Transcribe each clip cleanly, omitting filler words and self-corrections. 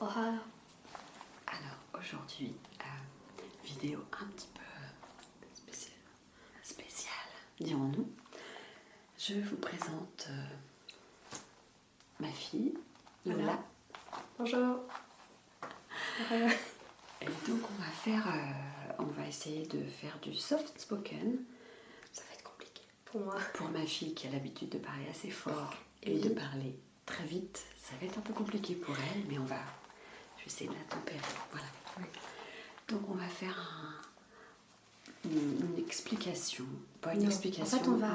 Ohio. Alors aujourd'hui, vidéo un petit peu spéciale, dirons-nous. Je vous présente ma fille, Lola. Bonjour. Et donc on va essayer de faire du soft spoken. Ça va être compliqué pour moi. Pour ma fille qui a l'habitude de parler assez fort et de parler très vite, ça va être un peu compliqué pour elle, mais je vais essayer de la tempérer. Voilà. Oui. Donc on va faire une explication. Pas une explication. En fait, on va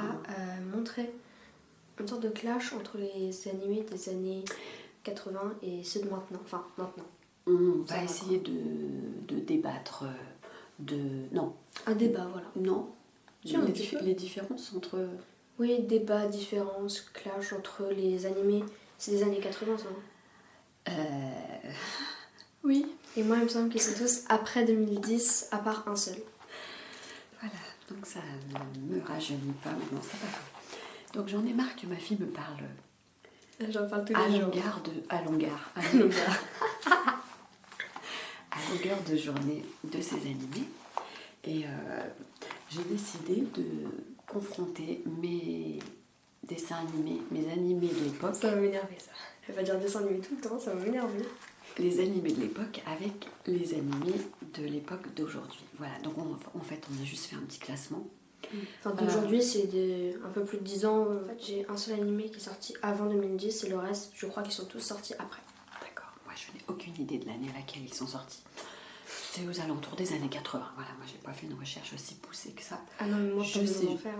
montrer une sorte de clash entre les animés des années 80 et ceux de maintenant. Enfin, maintenant. On va essayer de débattre Non. Un débat, voilà. Non. Si, Les différences entre... Oui, débat, différence, clash entre les animés. C'est des années 80, ça, non Oui. Et moi, il me semble qu'ils sont tous après 2010, à part un seul. Voilà, donc ça ne me rajeunit pas, mais non, c'est pas grave. Donc j'en ai marre que ma fille me parle J'en parle tous à les jours. À longueur de journée de ces animés. Et j'ai décidé de confronter mes dessins animés, mes animés de l'époque. Ça va m'énerver, ça. Elle va dire dessin animé tout le temps, ça va m'énerver. Les animés de l'époque avec les animés de l'époque d'aujourd'hui. Voilà, donc en fait, on a juste fait un petit classement. Enfin, d'aujourd'hui, c'est un peu plus de 10 ans. En fait, j'ai un seul animé qui est sorti avant 2010 et le reste, je crois qu'ils sont tous sortis après. D'accord, moi je n'ai aucune idée de l'année à laquelle ils sont sortis. C'est aux alentours des années 80. Voilà, moi j'ai pas fait une recherche aussi poussée que ça. Ah non, mais moi je sais faire.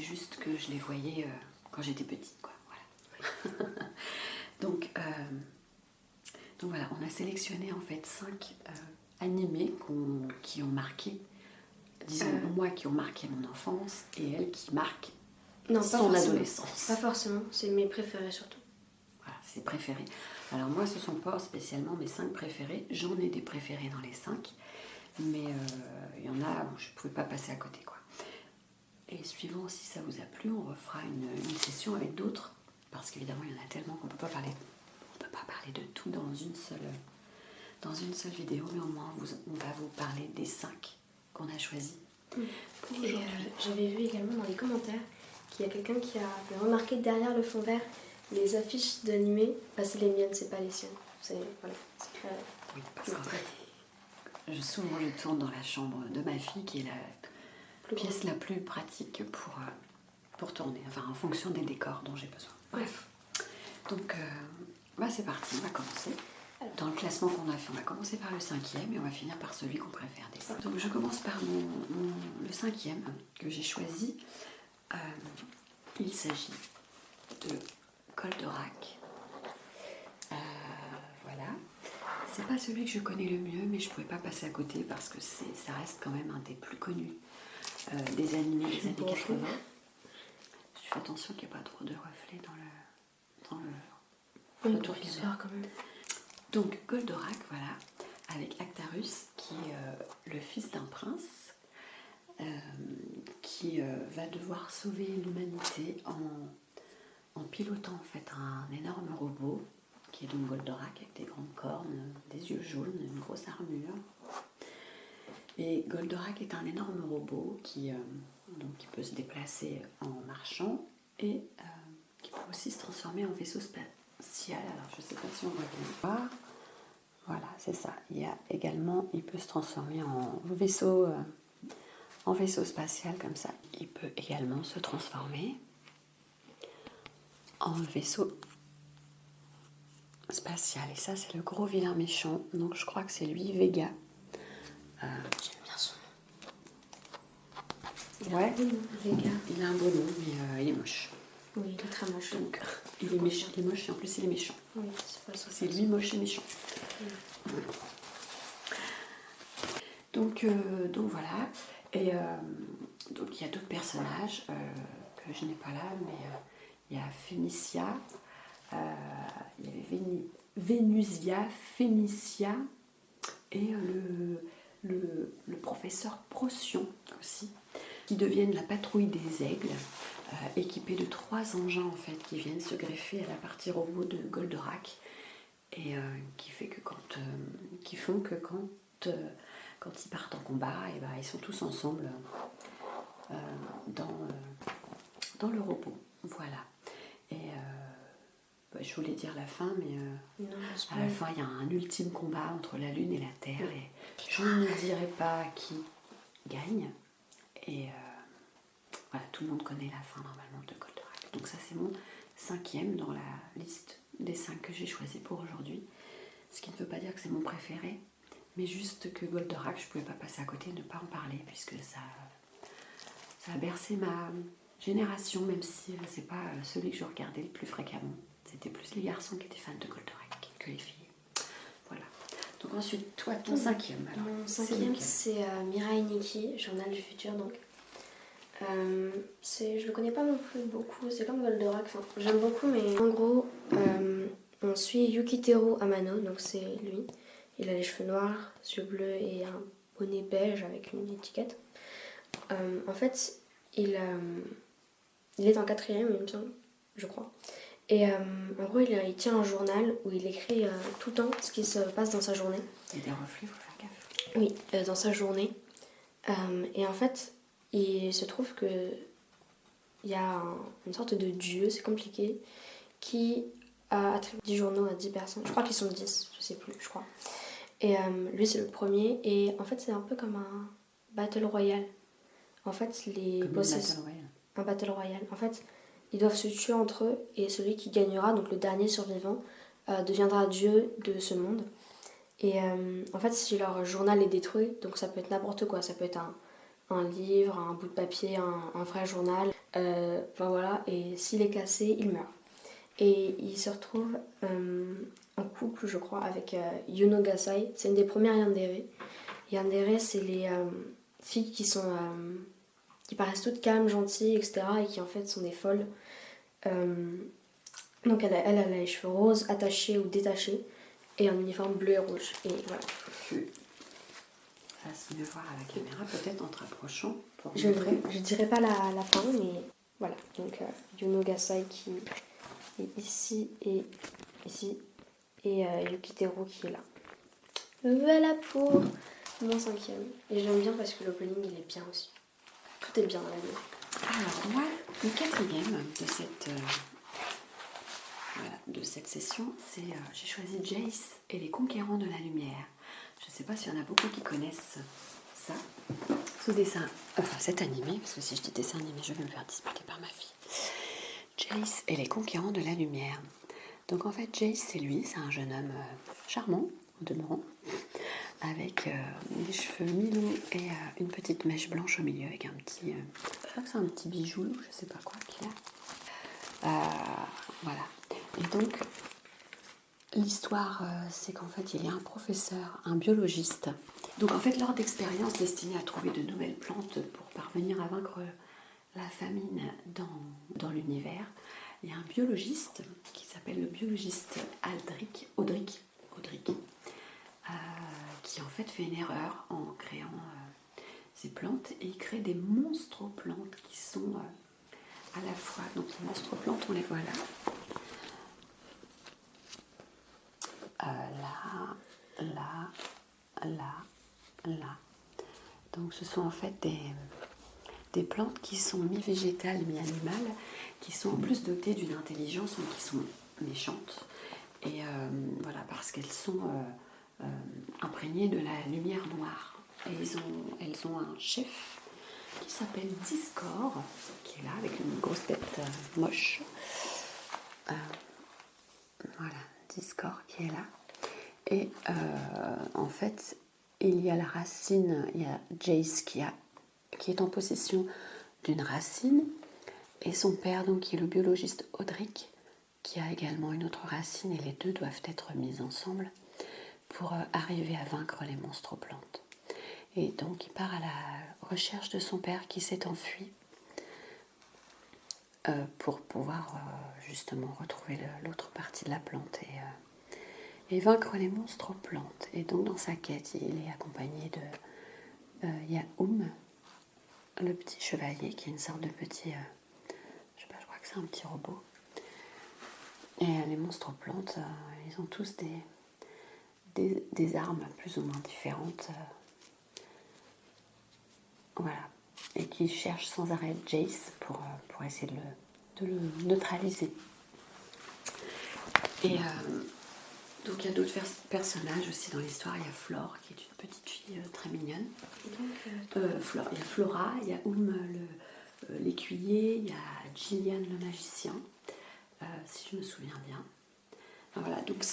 juste que je les voyais quand j'étais petite, quoi. Voilà. Donc voilà, on a sélectionné en fait 5 animés qui ont marqué, disons moi qui ont marqué mon enfance et elle qui marque son adolescence. Pas forcément, c'est mes préférés surtout. Voilà, c'est préféré. Alors moi ce sont pas spécialement mes 5 préférés, j'en ai des préférés dans les 5, mais il y en a où je ne pouvais pas passer à côté, quoi. Et suivant si ça vous a plu, on refera une session avec d'autres, parce qu'évidemment il y en a tellement qu'on ne peut pas parler de tout dans une seule vidéo, mais au moins on va vous parler des 5 qu'on a choisis pour aujourd'hui. J'avais vu également dans les commentaires qu'il y a quelqu'un qui avait remarqué derrière le fond vert les affiches d'animés. Bah, c'est les miennes, c'est pas les siennes. Voilà, oui, parce qu'en fait, souvent je tourne dans la chambre de ma fille qui est la pièce la plus pratique pour tourner, enfin en fonction des décors dont j'ai besoin. Bref, donc c'est parti, on va commencer. Dans le classement qu'on a fait, on va commencer par le 5e et on va finir par celui qu'on préfère des 5. Donc je commence par le 5e que j'ai choisi. Il s'agit de Goldorak. Voilà. C'est pas celui que je connais le mieux, mais je pouvais pas passer à côté parce que ça reste quand même un des plus connus des animés des années 80. Je fais attention qu'il n'y ait pas trop de reflets dans le pour l'histoire quand même. Donc Goldorak, voilà, avec Actarus qui est le fils d'un prince qui va devoir sauver l'humanité en pilotant en fait un énorme robot qui est donc Goldorak avec des grandes cornes, des yeux jaunes, une grosse armure. Et Goldorak est un énorme robot qui peut se déplacer en marchant et qui peut aussi se transformer en vaisseau spatial. Alors je ne sais pas si on va bien voir. Voilà, c'est ça. Il peut se transformer en vaisseau spatial comme ça. Il peut également se transformer en vaisseau spatial. Et ça, c'est le gros vilain méchant. Donc je crois que c'est lui, Vega. J'aime bien son nom. Ouais, Vega. Il a un beau nom, mais il est moche. Oui, il est très moche. Donc il est méchant, il est moche et en plus il est méchant. Oui, c'est pas ça. C'est lui moche et méchant. Oui. Donc voilà. Et donc il y a d'autres personnages que je n'ai pas là, mais il y a Phénicia, il y avait Vénusia, Phénicia et le professeur Procyon aussi, qui deviennent la patrouille des aigles, équipée de 3 engins en fait qui viennent se greffer à la partie robot de Goldorak et qui font que quand ils partent en combat, et ben, ils sont tous ensemble dans le robot. Voilà. Et je voulais dire la fin, mais Non, à la fin, il y a un ultime combat entre la Lune et la Terre. Et je ne dirai pas qui gagne. Et voilà, tout le monde connaît la fin normalement de Goldorak. Donc ça, c'est mon 5e dans la liste des 5 que j'ai choisi pour aujourd'hui. Ce qui ne veut pas dire que c'est mon préféré, mais juste que Goldorak, je ne pouvais pas passer à côté et ne pas en parler, puisque ça a bercé ma génération, même si c'est pas celui que je regardais le plus fréquemment. C'était plus les garçons qui étaient fans de Goldorak que les filles. Voilà. Donc ensuite, toi, ton 5e alors. Mon 5e, c'est Mirai Nikki, Journal du futur donc. Je le connais pas non plus beaucoup, c'est comme Goldorak, enfin, j'aime beaucoup, mais en gros, on suit Yukiteru Amano, donc c'est lui. Il a les cheveux noirs, yeux bleus et un bonnet beige avec une étiquette. En fait, il est en 4e, il me semble, je crois. Et en gros, il tient un journal où il écrit tout le temps ce qui se passe dans sa journée. Il y a des reflets, il faut faire gaffe. Oui, dans sa journée. Et en fait, il se trouve que il y a une sorte de dieu, c'est compliqué, qui a attribué 10 journaux à 10 personnes. Je crois qu'ils sont 10, je sais plus, je crois. Et lui, c'est le premier. Et en fait, c'est un peu comme un battle royale. En fait, les possesseurs. Un battle royale. En fait, ils doivent se tuer entre eux et celui qui gagnera, donc le dernier survivant, deviendra dieu de ce monde. Et en fait, si leur journal est détruit, donc ça peut être n'importe quoi, ça peut être un livre, un bout de papier, un vrai journal, enfin voilà, et s'il est cassé, il meurt. Et il se retrouve en couple, je crois, avec Yuno Gasai, c'est une des premières yandere. Yandere, c'est les filles qui paraissent toutes calmes, gentilles, etc., et qui en fait sont des folles. Donc elle a les cheveux roses, attachés ou détachés, et un uniforme bleu et rouge. Et voilà. Faut que tu fasses mieux voir à la caméra, peut-être en te rapprochant. Je dirais pas la fin, mais voilà. Donc Yuno Gasai qui est ici et ici, et Yukiteru qui est là. Voilà pour mon 5e. Et j'aime bien parce que l'opening il est bien aussi. Tout est bien dans la vie. Alors moi, le 4e de cette session, c'est j'ai choisi Jace et les Conquérants de la Lumière. Je ne sais pas s'il y en a beaucoup qui connaissent ça. Ce dessin, enfin cet animé, parce que si je dis dessin animé, je vais me faire disputer par ma fille. Jace et les Conquérants de la Lumière. Donc en fait, Jace, c'est lui, c'est un jeune homme charmant, au demeurant, avec des cheveux mi-longs et une petite mèche blanche au milieu, avec un petit, je crois que c'est un petit bijou, je sais pas quoi qu'il a. Voilà. Et donc, l'histoire, c'est qu'en fait, il y a un professeur, un biologiste. Donc en fait, lors d'expériences destinées à trouver de nouvelles plantes pour parvenir à vaincre la famine dans l'univers, il y a un biologiste qui s'appelle le biologiste Audric, qui en fait une erreur en créant ces plantes, et il crée des monstro-plantes qui sont à la fois, donc les monstro-plantes, on les voit là, là. Donc ce sont en fait des plantes qui sont mi-végétales, mi-animales, qui sont en plus dotées d'une intelligence, mais qui sont méchantes. Et voilà, parce qu'elles sont imprégnées de la lumière noire. Et elles ont un chef qui s'appelle Discord, qui est là avec une grosse tête moche. Voilà, Discord qui est là. Et en fait, il y a la racine, il y a Jace qui est en possession d'une racine, et son père, donc, qui est le biologiste Audric, qui a également une autre racine, et les deux doivent être mis ensemble pour arriver à vaincre les monstro-plantes. Et donc il part à la recherche de son père qui s'est enfui pour pouvoir justement retrouver l'autre partie de la plante et vaincre les monstro-plantes. Et donc dans sa quête, il est accompagné de Yaoum, le petit chevalier, qui est une sorte de petit, je crois que c'est un petit robot. Et les monstro-plantes, ils ont tous des armes plus ou moins différentes. Voilà. Et qui cherche sans arrêt Jace pour essayer de le neutraliser. Et donc il y a d'autres personnages aussi dans l'histoire. Il y a Flore qui est une petite fille très mignonne. Il y a Flora, il y a l'écuyer, il y a Gillian le magicien, si je me souviens bien. Voilà, donc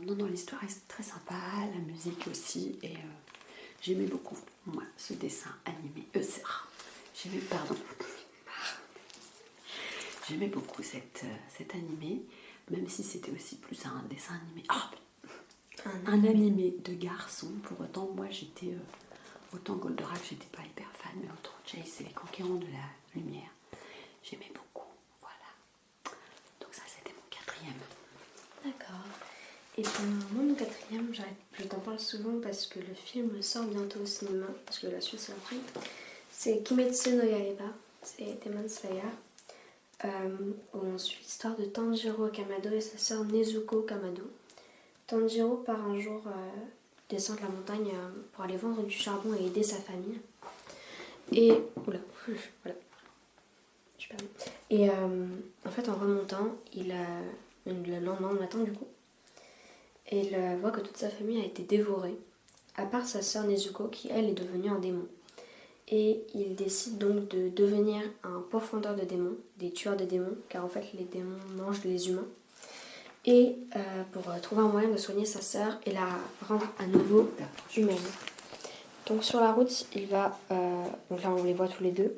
non, l'histoire est très sympa, la musique aussi, et j'aimais beaucoup, moi, ce dessin animé. J'aimais beaucoup cet animé, même si c'était aussi plus un dessin animé. Un animé de garçon. Pour autant, moi, autant Goldorak, j'étais pas hyper fan, mais autant Jace et les Conquérants de la Lumière, j'aimais beaucoup. Voilà. Donc ça, c'était mon 4e. D'accord. Et puis moi, mon 4e, je t'en parle souvent parce que le film sort bientôt au cinéma, parce que la suite c'est après. C'est Kimetsu no Yaiba, c'est Demon Slayer. Où on suit l'histoire de Tanjiro Kamado et sa sœur Nezuko Kamado. Tanjiro part un jour descendre la montagne pour aller vendre du charbon et aider sa famille. Et voilà. Et en fait, en remontant, le lendemain matin du coup, il voit que toute sa famille a été dévorée, à part sa sœur Nezuko qui elle est devenue un démon. Et il décide donc de devenir un pourfendeur de démons, des tueurs de démons, car en fait les démons mangent les humains. Et pour trouver un moyen de soigner sa sœur et la rendre à nouveau humaine. Donc sur la route, il va, donc là on les voit tous les deux,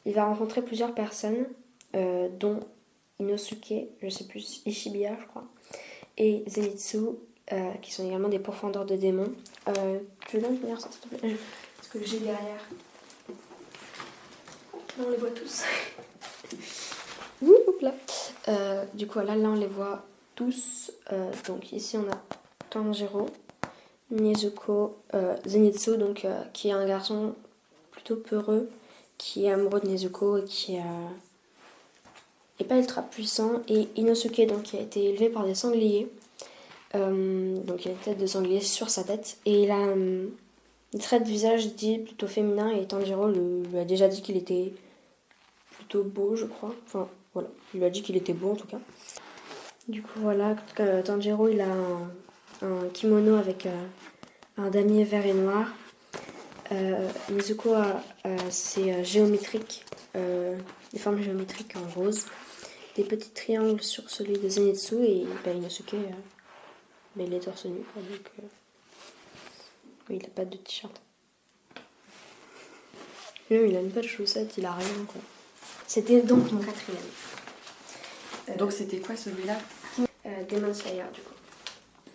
il va rencontrer plusieurs personnes, dont Inosuke, je sais plus, Ishibiya je crois, et Zenitsu, qui sont également des pourfendeurs de démons. Tu veux bien me lire ça s'il te plaît? Parce que j'ai derrière. Là, on les voit tous. Là. Du coup, là, on les voit tous. Donc ici, on a Tanjiro, Nezuko, Zenitsu, donc, qui est un garçon plutôt peureux, qui est amoureux de Nezuko et qui est pas ultra puissant. Et Inosuke, donc, qui a été élevé par des sangliers. Donc il a une tête de sanglier sur sa tête. Et il a un trait de visage dit plutôt féminin. Et Tanjiro lui a déjà dit qu'il était plutôt beau, je crois. Enfin, voilà. Il lui a dit qu'il était beau, en tout cas. Du coup, voilà. Tanjiro, il a un kimono avec un damier vert et noir. Nezuko, c'est géométrique. Des formes géométriques en rose. Des petits triangles sur celui de Zenitsu. Et Inosuke, mais il est torse nu. Donc, oui, il n'a pas de t-shirt. Même, il a même pas de chaussettes, il a rien, quoi. C'était donc mon 4e. Donc c'était quoi celui-là? Demon Slayer, du coup.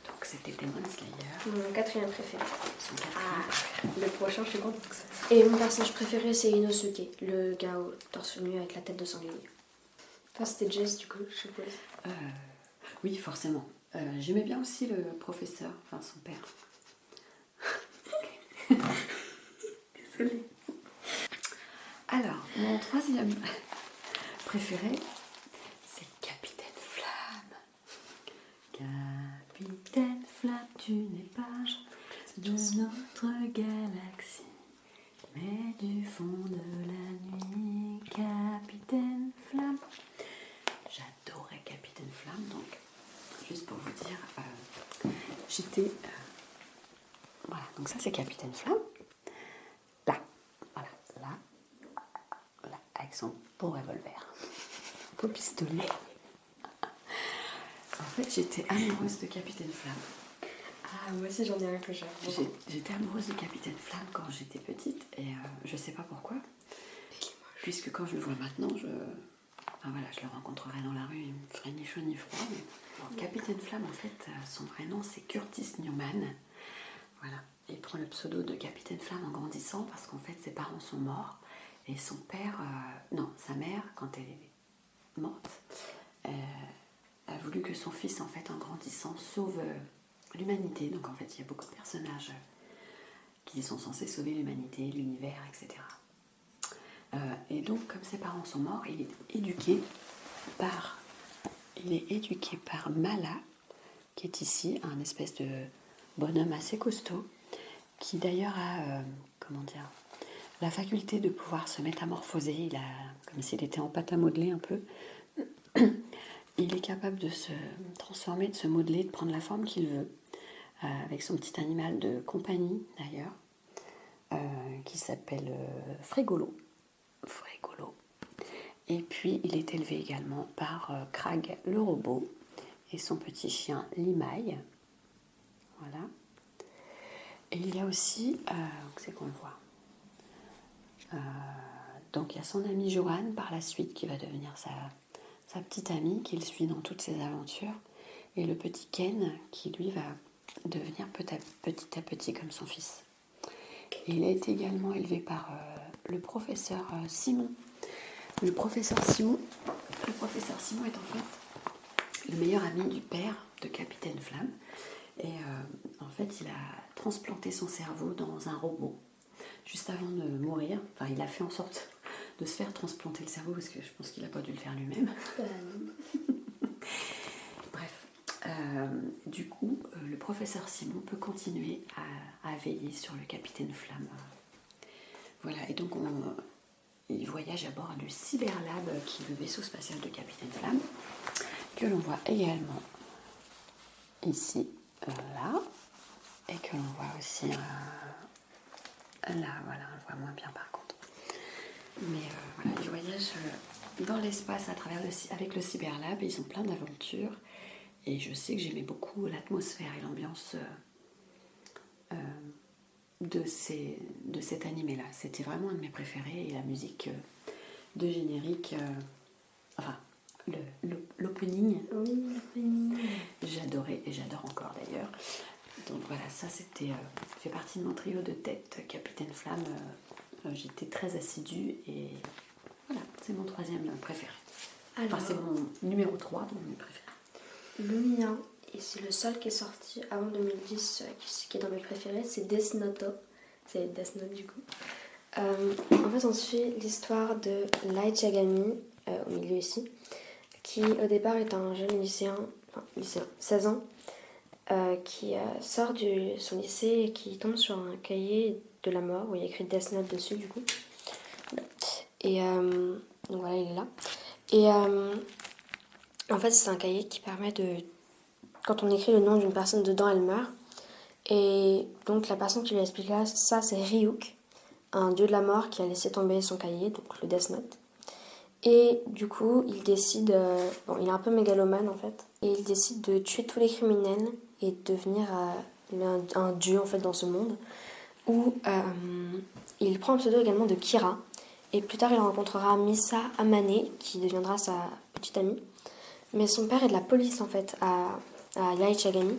Donc c'était Demon Slayer. Mon 4e préféré. Son 4e. Le prochain, je suis contente. Et mon personnage préféré, c'est Inosuke, le gars au torse nu avec la tête de sanglier. Enfin, c'était Jace, du coup, je suppose. Oui, forcément. J'aimais bien aussi le professeur, enfin son père. Désolée. Alors, mon 3e préféré, c'est Capitaine Flamme. Capitaine Flamme, tu n'es pas de notre galaxie, mais du fond de la nuit. Capitaine Flamme. J'adorais Capitaine Flamme, donc juste pour vous dire, j'étais... voilà, donc ça c'est Capitaine Flamme. Là, voilà, là, avec son beau revolver, beau pistolet. En fait, j'étais amoureuse de Capitaine Flamme. Ah, moi aussi j'en ai un que j'aime. J'étais amoureuse de Capitaine Flamme quand j'étais petite, et je sais pas pourquoi. Puisque quand je le vois maintenant, je le rencontrerai dans la rue, il me ferait ni chaud ni froid. Mais... bon, Capitaine Flamme, en fait, son vrai nom, c'est Curtis Newman. Voilà. Il prend le pseudo de Capitaine Flamme en grandissant parce qu'en fait, ses parents sont morts. Et son père, sa mère, quand elle est morte, a voulu que son fils, en fait, en grandissant, sauve l'humanité. Donc, en fait, il y a beaucoup de personnages qui sont censés sauver l'humanité, l'univers, etc. Et donc, comme ses parents sont morts, il est éduqué par Mala, qui est ici, un espèce bonhomme assez costaud, qui d'ailleurs a, comment dire, la faculté de pouvoir se métamorphoser. Il a, comme s'il était en pâte à modeler un peu. Il est capable de se transformer, de se modeler, de prendre la forme qu'il veut, avec son petit animal de compagnie d'ailleurs, qui s'appelle Frégolo. Frégolo. Et puis il est élevé également par Crag le robot et son petit chien Limaille. Voilà. Et il y a aussi, où c'est qu'on le voit, donc il y a son ami Johan par la suite qui va devenir sa petite amie qu'il suit dans toutes ses aventures, et le petit Ken qui lui va devenir petit à petit comme son fils. Et il a été également élevé par le professeur Simon. Le professeur Simon est en fait le meilleur ami du père de Capitaine Flamme. Et en fait, il a transplanté son cerveau dans un robot juste avant de mourir. Enfin, il a fait en sorte de se faire transplanter le cerveau parce que je pense qu'il n'a pas dû le faire lui-même. Bref, du coup, le professeur Simon peut continuer à veiller sur le Capitaine Flamme. Voilà, et donc il voyage à bord du Cyberlab, qui est le vaisseau spatial de Capitaine Flamme, que l'on voit également ici, là, et que l'on voit aussi là, voilà, on le voit moins bien par contre. Mais voilà, ils voyagent dans l'espace avec le Cyberlab, ils ont plein d'aventures, et je sais que j'aimais beaucoup l'atmosphère et l'ambiance de cet animé-là. C'était vraiment un de mes préférés, et la musique de générique, enfin, l'opening. Oui, l'opening. J'adorais, et j'adore encore d'ailleurs. Donc voilà, ça fait partie de mon trio de tête, Capitaine Flamme. J'étais très assidue, et voilà, c'est mon troisième préféré. Enfin, c'est mon numéro 3 de mes préférés. Le mien, et c'est le seul qui est sorti avant 2010, qui est dans mes préférés, c'est Death Note. C'est Death Note du coup. En fait, on suit l'histoire de Light Yagami, au milieu ici, qui au départ est un jeune lycéen, 16 ans, qui sort de son lycée et qui tombe sur un cahier de la mort où il y a écrit Death Note dessus du coup. Et donc voilà, il est là. Et en fait, c'est un cahier qui permet de... Quand on écrit le nom d'une personne dedans, elle meurt. Et donc la personne qui lui explique ça, c'est Ryuk, un dieu de la mort qui a laissé tomber son cahier, donc le Death Note. Et du coup, il décide... bon, il est un peu mégalomane en fait. Et il décide de tuer tous les criminels et de devenir un dieu en fait dans ce monde. Où il prend le pseudo également de Kira. Et plus tard, il rencontrera Misa Amane, qui deviendra sa petite amie. Mais son père est de la police en fait, à Light Yagami.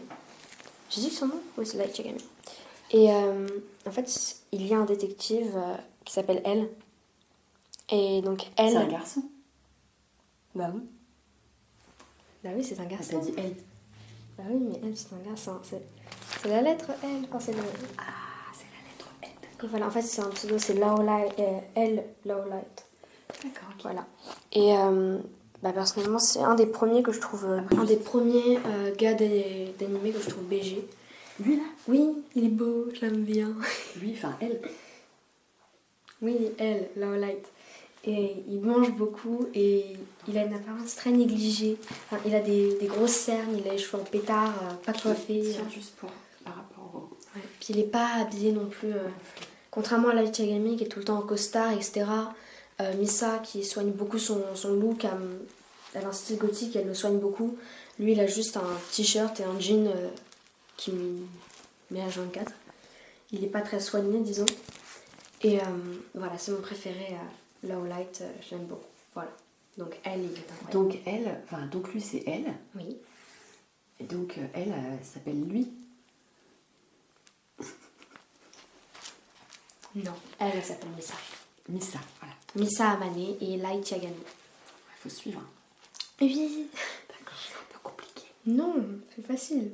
J'ai dit son nom? Oui, c'est Light Yagami. Et en fait, il y a un détective qui s'appelle Elle. Et donc Elle... C'est un garçon? Bah oui. Bah oui, c'est un garçon. T'as dit Elle. Bah oui, mais Elle, c'est un garçon. C'est la lettre L. Enfin, c'est le... Ah, c'est la lettre L. Et voilà, en fait, c'est un pseudo, c'est Lowlight, Elle Lowlight. D'accord, ok. Voilà. Et bah, personnellement, c'est un des premiers que je trouve... un des premiers gars d'animé que je trouve BG. Lui, là? Oui, il est beau, je l'aime bien. Lui, enfin, Elle. Oui, Elle, Lowlight. Et il mange beaucoup et il a une apparence très négligée. Enfin, il a des grosses cernes, il a les cheveux en pétard, pas coiffés. Tiens, juste par rapport au... Ouais. Puis il est pas habillé non plus. Contrairement à Light Yagami qui est tout le temps en costard, etc. Misa qui soigne beaucoup son look, elle a un style gothique, elle le soigne beaucoup. Lui, il a juste un t-shirt et un jean qui met à 24. Il est pas très soigné, disons. Et voilà, c'est mon préféré. Lowlight, je l'aime beaucoup. Voilà. Donc elle, il est incroyable. Donc elle, enfin donc lui c'est Elle. Oui. Et donc elle s'appelle lui. Non, elle s'appelle Misa. Misa, voilà. Misa Amane et Light Yagami. Il faut suivre. Oui. D'accord, c'est un peu compliqué. Non, c'est facile.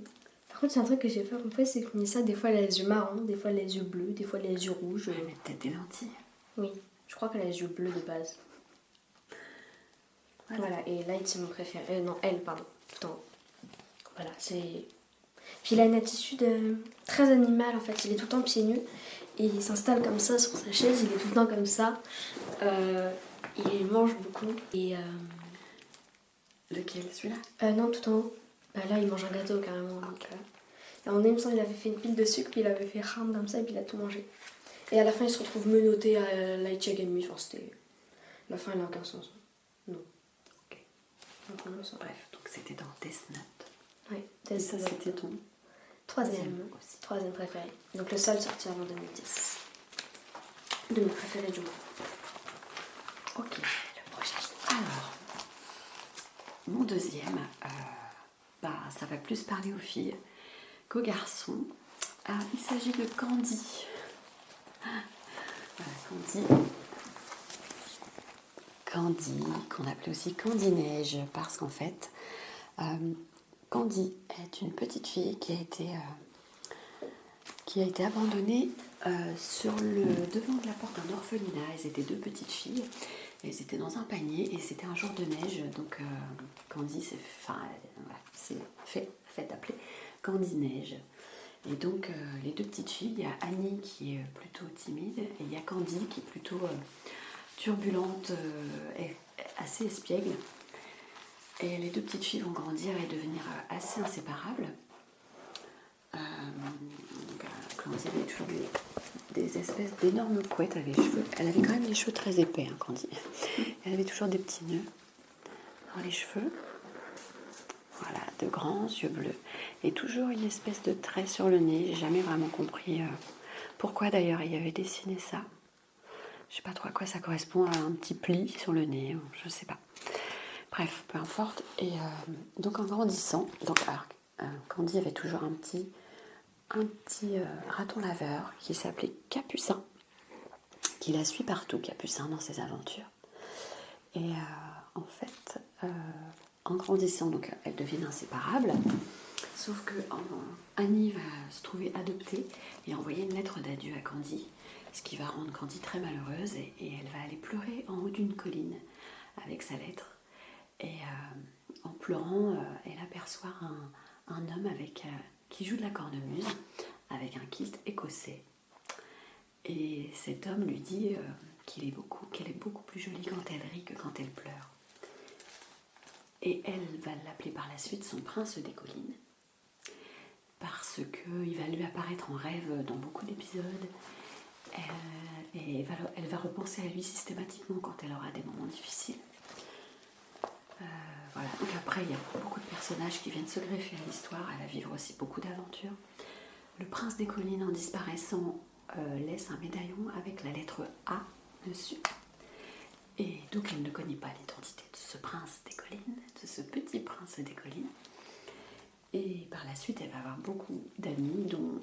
Par contre, c'est un truc que j'ai pas compris, c'est que Misa, des fois, elle a les yeux marrons, des fois, elle a les yeux bleus, des fois, elle a les yeux rouges. Elle met peut-être des lentilles. Oui, je crois qu'elle a les yeux bleus de base. Voilà, et Light, c'est mon préféré. Non, elle, pardon. Tout en haut. Voilà, c'est Puis il a une attitude très animale en fait. Il est tout le temps pieds nus et il s'installe comme ça sur sa chaise. Il est tout le temps comme ça. Il mange beaucoup. Et Lequel, celui-là? non, tout en haut. Là, il mange un gâteau carrément. Donc, en même temps, il avait fait une pile de sucre, puis il avait fait ram comme ça, et puis il a tout mangé. Et à la fin, il se retrouve menotté à Light Yagami. Enfin, c'était. La fin, elle n'a aucun sens. Non. Ok. Donc, bref, donc c'était dans Death Note. Oui, et ça, c'était ton troisième aussi. Troisième préféré. Donc le seul sorti avant 2010. De mes préférés du moment. Ok, le prochain. Alors, mon deuxième, ça va plus parler aux filles qu'aux garçons. Il s'agit de Candy. Voilà, Candy, qu'on appelait aussi Candy Neige, parce qu'en fait, Candy est une petite fille qui a été abandonnée sur le devant de la porte d'un orphelinat. Elles étaient deux petites filles, elles étaient dans un panier et c'était un jour de neige. Donc Candy s'est fait appeler Candy Neige. Et donc les deux petites filles, il y a Annie qui est plutôt timide et il y a Candy qui est plutôt turbulente et assez espiègle. Et les deux petites filles vont grandir et devenir assez inséparables. Candy avait toujours des espèces d'énormes couettes avec les cheveux. Elle avait quand même les cheveux très épais, hein, Candy. Elle avait toujours des petits nœuds dans les cheveux. Voilà, de grands yeux bleus. Et toujours une espèce de trait sur le nez. J'ai jamais vraiment compris pourquoi d'ailleurs il y avait dessiné ça. Je sais pas trop à quoi ça correspond, à un petit pli sur le nez, je sais pas. Bref, peu importe. Et donc en grandissant, Candy avait toujours un petit raton laveur qui s'appelait Capucin, qui la suit partout, Capucin, dans ses aventures. Et en fait, en grandissant, donc elle devient inséparable, sauf que Annie va se trouver adoptée et envoyer une lettre d'adieu à Candy, ce qui va rendre Candy très malheureuse et elle va aller pleurer en haut d'une colline avec sa lettre. Et en pleurant, elle aperçoit un homme qui joue de la cornemuse avec un kilt écossais. Et cet homme lui dit qu'elle est beaucoup plus jolie quand elle rit que quand elle pleure. Et elle va l'appeler par la suite son prince des collines, parce qu'il va lui apparaître en rêve dans beaucoup d'épisodes. Et elle va repenser à lui systématiquement quand elle aura des moments difficiles. Voilà. Donc après, il y a beaucoup de personnages qui viennent se greffer à l'histoire. Elle va vivre aussi beaucoup d'aventures. Le prince des collines, en disparaissant, laisse un médaillon avec la lettre A dessus. Et donc elle ne connaît pas l'identité de ce prince des collines, de ce petit prince des collines. Et par la suite, elle va avoir beaucoup d'amis, dont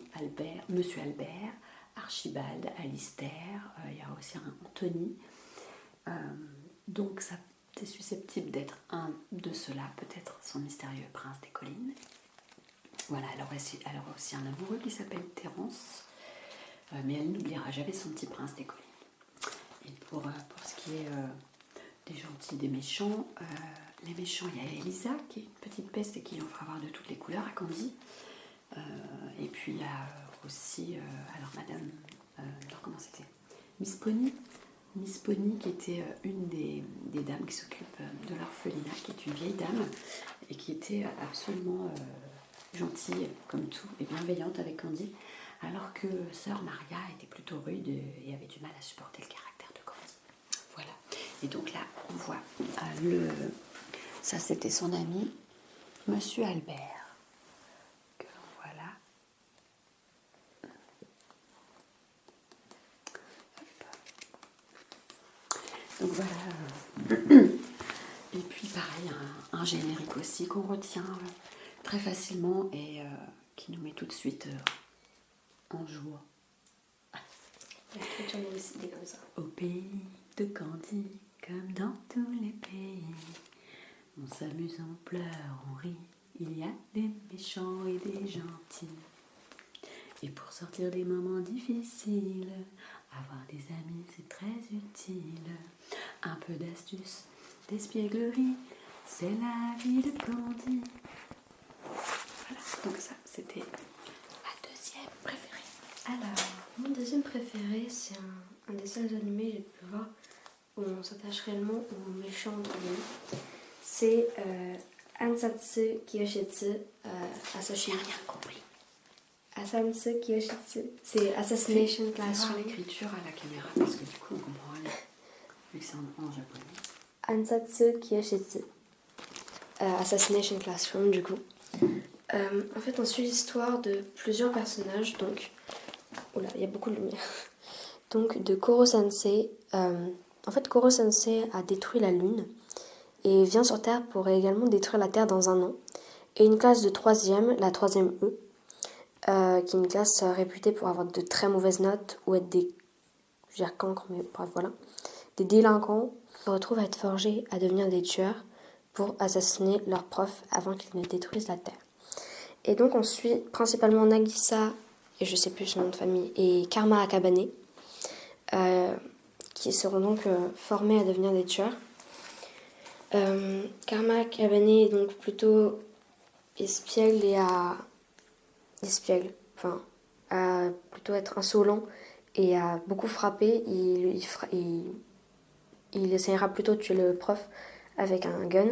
Monsieur Albert, Archibald, Alistair, il y a aussi un Anthony. Donc ça c'est susceptible d'être un de ceux-là, peut-être son mystérieux prince des collines. Voilà, elle aura aussi un amoureux qui s'appelle Terence, mais elle n'oubliera jamais son petit prince des collines. Et pour ce qui est des gentils, des méchants, les méchants, il y a Elisa, qui est une petite peste et qui en fera voir de toutes les couleurs à Candy. Et puis il y a aussi, comment c'était, Miss Pony, qui était une des dames qui s'occupe de l'orphelinat, qui est une vieille dame et qui était absolument gentille comme tout et bienveillante avec Candy, alors que sœur Maria était plutôt rude et avait du mal à supporter le caractère de Candy. Voilà. Et donc là, on voit ça c'était son ami, Monsieur Albert, que l'on voit là. Donc voilà. Et puis pareil, un générique aussi qu'on retient très facilement et qui nous met tout de suite en joie. Aussi des comme ça. Au pays de Candy, comme dans tous les pays, on s'amuse, on pleure, on rit. Il y a des méchants et des gentils. Et pour sortir des moments difficiles, avoir des amis, c'est très utile. Un peu d'astuce, d'espièglerie, c'est la vie de Candy. Voilà, donc ça, c'était ma deuxième préférée. Alors, mon deuxième préféré, c'est un des seuls animés que j'ai pu voir où on s'attache réellement aux méchants entre guillemets. C'est Ansatsu Kiyoshitsu Assassination. J'ai rien compris. Ansatsu Kiyoshitsu, c'est Assassination Fais voir Classroom. l'écriture à la caméra parce que du coup on comprend rien. Vu que c'est en japonais. Ansatsu Kiyoshitsu Assassination Classroom, du coup. En fait, on suit l'histoire de plusieurs personnages, donc. Oula, il y a beaucoup de lumière. Donc, de Koro Sensei. En fait, Koro Sensei a détruit la Lune et vient sur Terre pour également détruire la Terre dans un an. Et une classe de 3e, la 3e E, qui est une classe réputée pour avoir de très mauvaises notes ou être des. Je veux dire cancres, mais bref, voilà. Des délinquants se retrouvent à être forgés à devenir des tueurs pour assassiner leurs profs avant qu'ils ne détruisent la Terre. Et donc, on suit principalement Nagisa, et je sais plus son nom de famille, et Karma Akabane, qui seront donc formés à devenir des tueurs. Karma Akabane est donc plutôt espiègle et à plutôt être insolent et à beaucoup frapper. Il essaiera plutôt de tuer le prof avec un gun.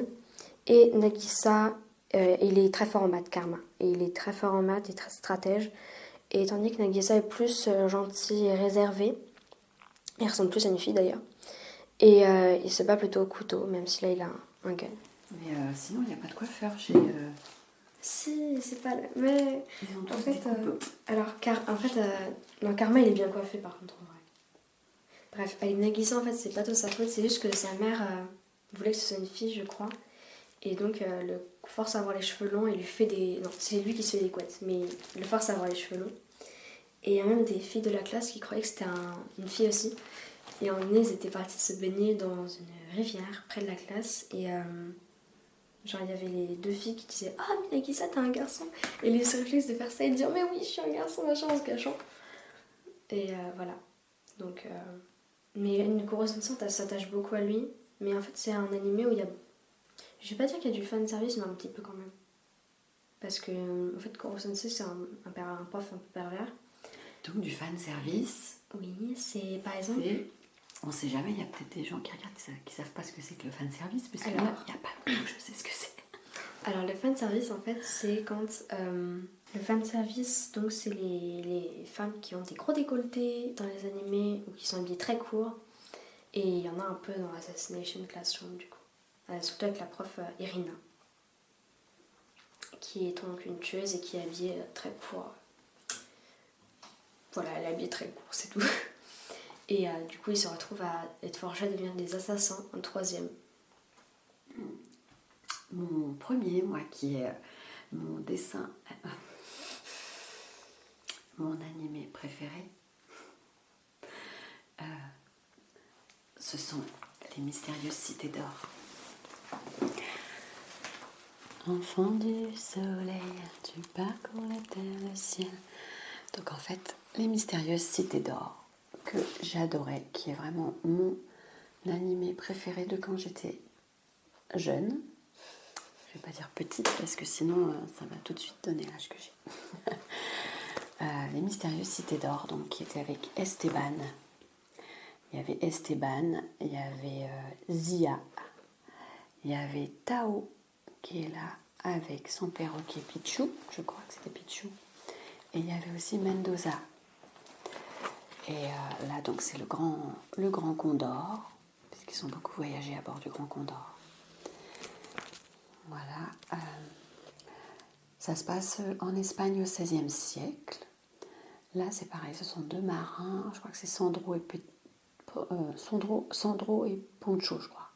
Et Nagisa, il est très fort en maths, Karma. Et il est très fort en maths et très stratège. Et tandis que Nagisa est plus gentil et réservé, il ressemble plus à une fille d'ailleurs. Et il se bat plutôt au couteau, même si là il a un gun. Mais sinon, il n'y a pas de coiffeur chez. Si, c'est pas là. Mais Ils ont tous en fait, des coupes. non, Karma il est bien coiffé par contre en vrai. Bref, avec Nagisa en fait c'est pas tout sa faute, c'est juste que sa mère voulait que ce soit une fille, je crois. Et donc le force à avoir les cheveux longs et lui fait des. Non, c'est lui qui se fait des couettes, mais il le force à avoir les cheveux longs. Et il y a même des filles de la classe qui croyaient que c'était une fille aussi. Et en ils étaient partis se baigner dans une rivière près de la classe. Et genre, il y avait les deux filles qui disaient « Ah, mais Nagisa, t'es un garçon !» Et les réflexes de faire ça et de dire « Mais oui, je suis un garçon, machin, en se cachant. » Et voilà. Donc, mais une Kuro-sensei, ça s'attache beaucoup à lui. Mais en fait, c'est un animé où il y a. Je vais pas dire qu'il y a du fanservice, mais un petit peu quand même. Parce que, en fait, Kuro-sensei, c'est un prof un peu pervers. Donc du fan service. Oui, c'est par exemple. On sait jamais, il y a peut-être des gens qui regardent qui savent pas ce que c'est que le fan service, parce que Alors, là, il n'y a pas longtemps que je sais ce que c'est. Alors le fanservice en fait c'est quand le fanservice donc c'est les femmes qui ont des gros décolletés dans les animés ou qui sont habillées très court et il y en a un peu dans Assassination Classroom du coup. Surtout avec la prof Irina qui est donc une tueuse et qui est habillée très court. Voilà, elle est habillée très court, c'est tout. Et du coup ils se retrouvent à être forgés à devenir des assassins en 3e. Mon premier, moi, qui est mon dessin, mon animé préféré, ce sont les mystérieuses cités d'or. Enfant du soleil, tu parcours la terre, le ciel. Donc en fait, les mystérieuses cités d'or, que j'adorais, qui est vraiment mon animé préféré de quand j'étais jeune. Je vais pas dire petite parce que sinon ça va tout de suite donner l'âge que j'ai. Les mystérieuses cités d'or, donc qui étaient avec Esteban. Il y avait Esteban, il y avait Zia, il y avait Tao qui est là avec son perroquet Pichu, je crois que c'était Pichu. Et il y avait aussi Mendoza. Et là donc c'est le grand Condor, puisqu'ils ont beaucoup voyagé à bord du Grand Condor. Voilà. Ça se passe en Espagne au XVIe siècle. Là, c'est pareil, ce sont deux marins. Je crois que c'est Sandro et Poncho, je crois,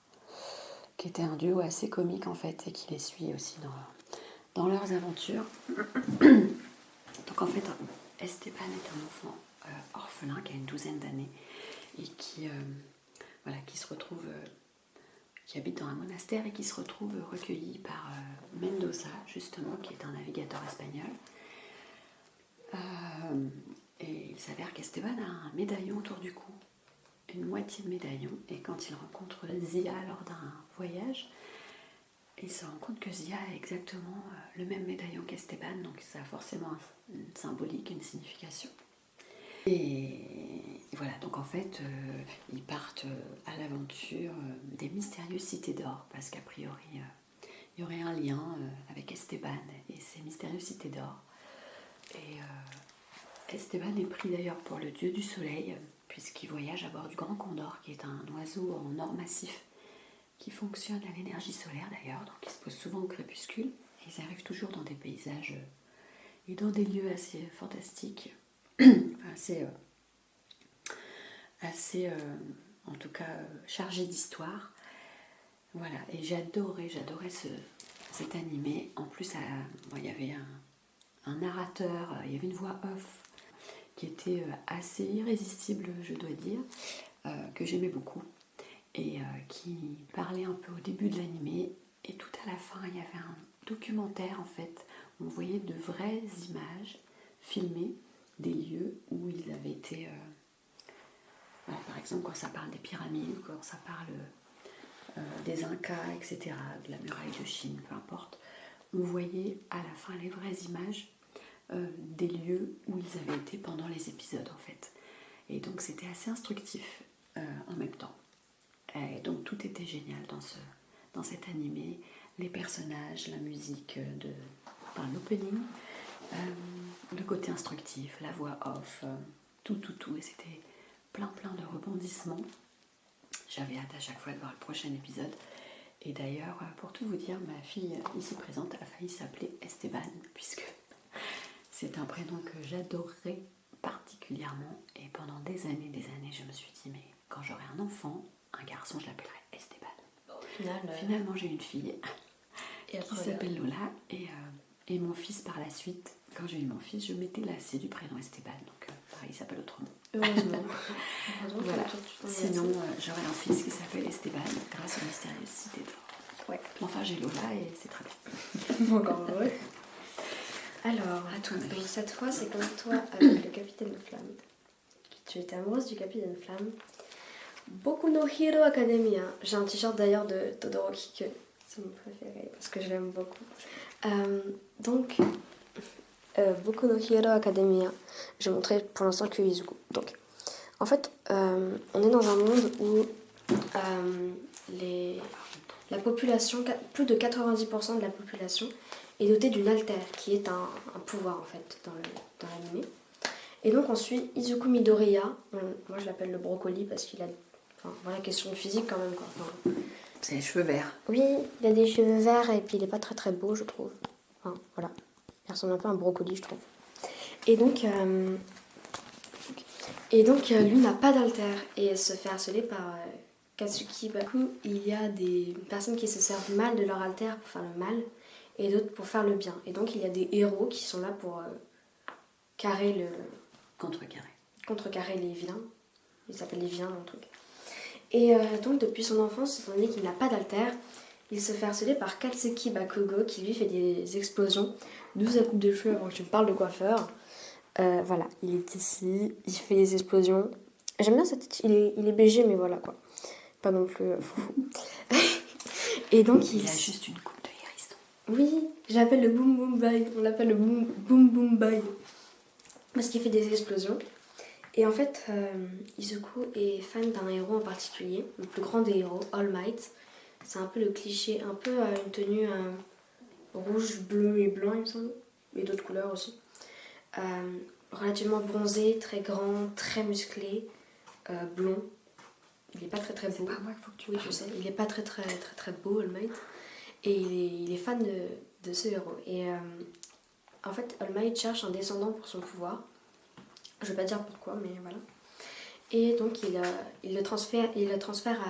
qui était un duo assez comique en fait et qui les suit aussi dans leurs aventures. Donc en fait, Esteban est un enfant orphelin qui a une 12aine d'années et qui se retrouve... qui habite dans un monastère et qui se retrouve recueilli par Mendoza, justement, qui est un navigateur espagnol. Et il s'avère qu'Esteban a un médaillon autour du cou, une moitié de médaillon, et quand il rencontre Zia lors d'un voyage, il se rend compte que Zia a exactement le même médaillon qu'Esteban, donc ça a forcément une symbolique, une signification. Et voilà, donc en fait, ils partent à l'aventure des mystérieuses cités d'or, parce qu'a priori, il y aurait un lien avec Esteban et ces mystérieuses cités d'or. Et Esteban est pris d'ailleurs pour le dieu du soleil, puisqu'il voyage à bord du Grand Condor, qui est un oiseau en or massif, qui fonctionne à l'énergie solaire d'ailleurs, donc ils se posent souvent au crépuscule, et ils arrivent toujours dans des paysages et dans des lieux assez fantastiques, assez en tout cas chargés d'histoire. Voilà, et j'adorais cet animé. En plus, il y avait un narrateur, il y avait une voix off qui était assez irrésistible, je dois dire, que j'aimais beaucoup, et qui parlait un peu au début de l'animé, et tout à la fin, il y avait un documentaire en fait, où on voyait de vraies images filmées des lieux où ils avaient été... voilà, par exemple, quand ça parle des pyramides, quand ça parle des Incas, etc., de la muraille de Chine, peu importe, on voyait à la fin les vraies images des lieux où ils avaient été pendant les épisodes en fait. Et donc c'était assez instructif en même temps. Et donc tout était génial dans cet animé, les personnages, la musique, l'opening, le côté instructif, la voix off, tout, et c'était plein de rebondissements. J'avais hâte à chaque fois de voir le prochain épisode. Et d'ailleurs, pour tout vous dire, ma fille ici présente a failli s'appeler Esteban, puisque c'est un prénom que j'adorerais particulièrement. Et pendant des années, je me suis dit, mais quand j'aurai un enfant, un garçon, je l'appellerai Esteban. Finalement, j'ai une fille qui s'appelle Lola. Et mon fils, par la suite, quand j'ai eu mon fils, je m'étais lassée du prénom Esteban. Donc, pareil, il s'appelle autrement. Heureusement. Voilà. Sinon, j'aurai un fils qui s'appelle Esteban, grâce aux mystérieuses cités d'or. Ouais. Enfin, j'ai Lola et c'est très bien. Encore heureux. Alors, à toi, donc cette fois, c'est comme toi avec le Capitaine Flamme. Tu étais amoureuse du Capitaine Flamme. Boku no Hero Academia. J'ai un t-shirt d'ailleurs de Todoroki que c'est mon préféré parce que je l'aime beaucoup. Boku no Hero Academia. Je vais montrer pour l'instant que Izuku. Donc, en fait, on est dans un monde où la population, plus de 90% de la population est dotée d'une altère, qui est un pouvoir en fait dans l'anime. Et donc on suit Izuku Midoriya. Moi je l'appelle le brocoli parce qu'il a, voilà, question de physique quand même quoi. C'est les cheveux verts. Oui, il a des cheveux verts et puis il est pas très très beau je trouve. Voilà, il ressemble un peu à un brocoli je trouve. Et donc lui n'a pas d'altère et se fait harceler par Katsuki. Baku, il y a des personnes qui se servent mal de leur altère pour faire le mal et d'autres pour faire le bien. Et donc il y a des héros qui sont là pour contrecarrer les vilains. Ils s'appellent les vilains dans le truc. Et donc depuis son enfance, étant donné qu'il n'a pas d'altère, il se fait harceler par Katsuki Bakugo qui lui fait des explosions. D'où sa coupe de cheveux avant que je parle de coiffeur. Voilà, il est ici, il fait des explosions. J'aime bien cette... Il est BG mais voilà quoi. Pas non plus foufou. Et donc il a juste une coupe de hérisson. Oui, je l'appelle le boom boom bye. On l'appelle le boom boom bye. Parce qu'il fait des explosions. Et en fait, Izuku est fan d'un héros en particulier, le plus grand des héros, All Might. C'est un peu le cliché, un peu une tenue rouge, bleu et blanc, il me semble. Et d'autres couleurs aussi. Relativement bronzé, très grand, très musclé, blond. Il est pas très très beau. C'est pas moi qu'il faut que tu Oui, je sais. Il est pas très très très très beau, All Might. Et il est fan de ce héros. Et en fait, All Might cherche un descendant pour son pouvoir. Je vais pas dire pourquoi, mais voilà. Et donc il le transfère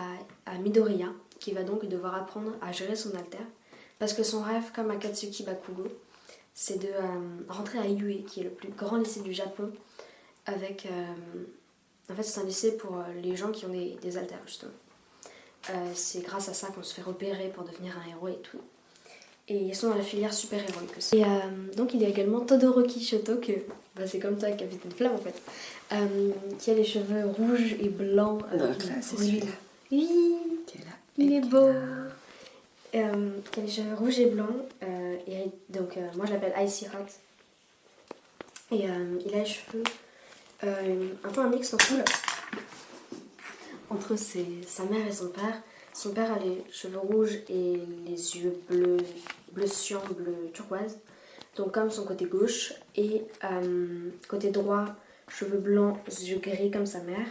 à Midoriya, qui va donc devoir apprendre à gérer son altère. Parce que son rêve, comme à Katsuki Bakugo, c'est de rentrer à Yue, qui est le plus grand lycée du Japon, avec... en fait, c'est un lycée pour les gens qui ont des altères, justement. C'est grâce à ça qu'on se fait repérer pour devenir un héros et tout. Et ils sont dans la filière super-héroïque aussi. Et donc il y a également Todoroki Shoto, que c'est comme toi, Capitaine Flamme en fait, qui a les cheveux rouges et blancs. Donc là, c'est celui-là. Oui, qui est là. il est beau. qui a les cheveux rouges et blancs. Donc moi je l'appelle Icy Hot. Et il a les cheveux un peu un mix entre sa mère et son père. Son père a les cheveux rouges et les yeux bleu cyan, bleu turquoise. Donc comme son côté gauche. Et côté droit, cheveux blancs, yeux gris comme sa mère.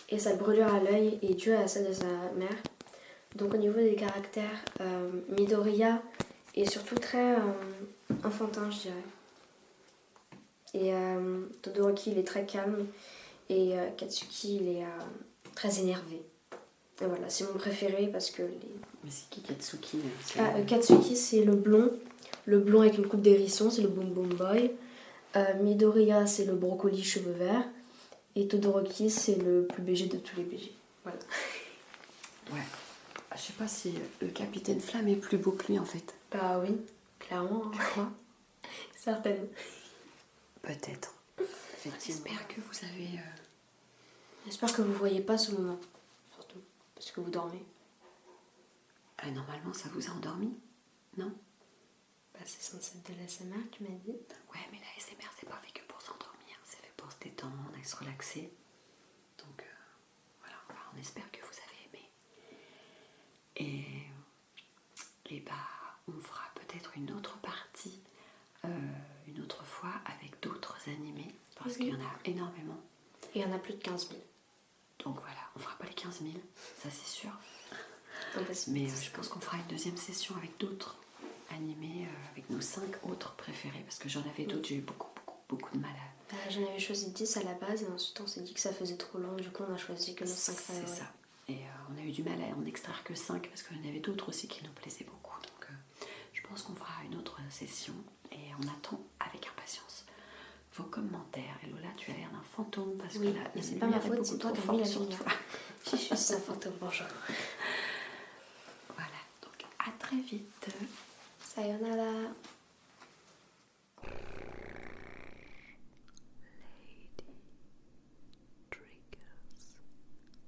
Et sa brûlure à l'œil est due à celle de sa mère. Donc au niveau des caractères, Midoriya est surtout très enfantin, je dirais. Et Todoroki, il est très calme. Et Katsuki, il est très énervé. Et voilà, c'est mon préféré parce que... Mais c'est qui Katsuki Katsuki, c'est le blond avec une coupe d'hérisson, c'est le Boom Boom Boy. Midoriya, c'est le brocoli cheveux verts. Et Todoroki, c'est le plus BG de tous les BG. Voilà. Ouais. Je sais pas si le Capitaine Flamme est plus beau que lui en fait. Bah oui, clairement. Tu crois? Certaines. Peut-être. J'espère que vous avez... J'espère que vous voyez pas ce moment, surtout, parce que vous dormez. Normalement, ça vous a endormi? Non? Bah c'est censé être de l'ASMR, tu m'as dit. Ouais, mais l'ASMR, c'est pas fait que pour s'endormir, c'est fait pour se détendre et se relaxer. Donc, voilà, enfin, on espère que vous avez aimé. Et bah, on fera peut-être une autre partie une autre fois avec d'autres animés, parce qu'il y en a énormément. Et il y en a plus de 15 000. Donc voilà, on fera pas les 15 000, ça c'est sûr. Mais je pense qu'on fera une deuxième session avec d'autres animés, avec nos 5 autres préférés, parce que j'en avais d'autres, j'ai eu beaucoup de mal à... J'en avais choisi 10 à la base, et ensuite on s'est dit que ça faisait trop long, du coup on a choisi que nos 5 favoris. C'est ça. Et on a eu du mal à en extraire que 5, parce qu'il y en avait d'autres aussi qui nous plaisaient beaucoup. Donc je pense qu'on fera une autre session, et on attend avec impatience vos commentaires. Et Lola, tu as l'air d'un fantôme, parce que là, c'est pas ma faute, c'est toi qui as mis la lumière. Je suis un fantôme, bonjour. Voilà, donc à très vite. Sayonara.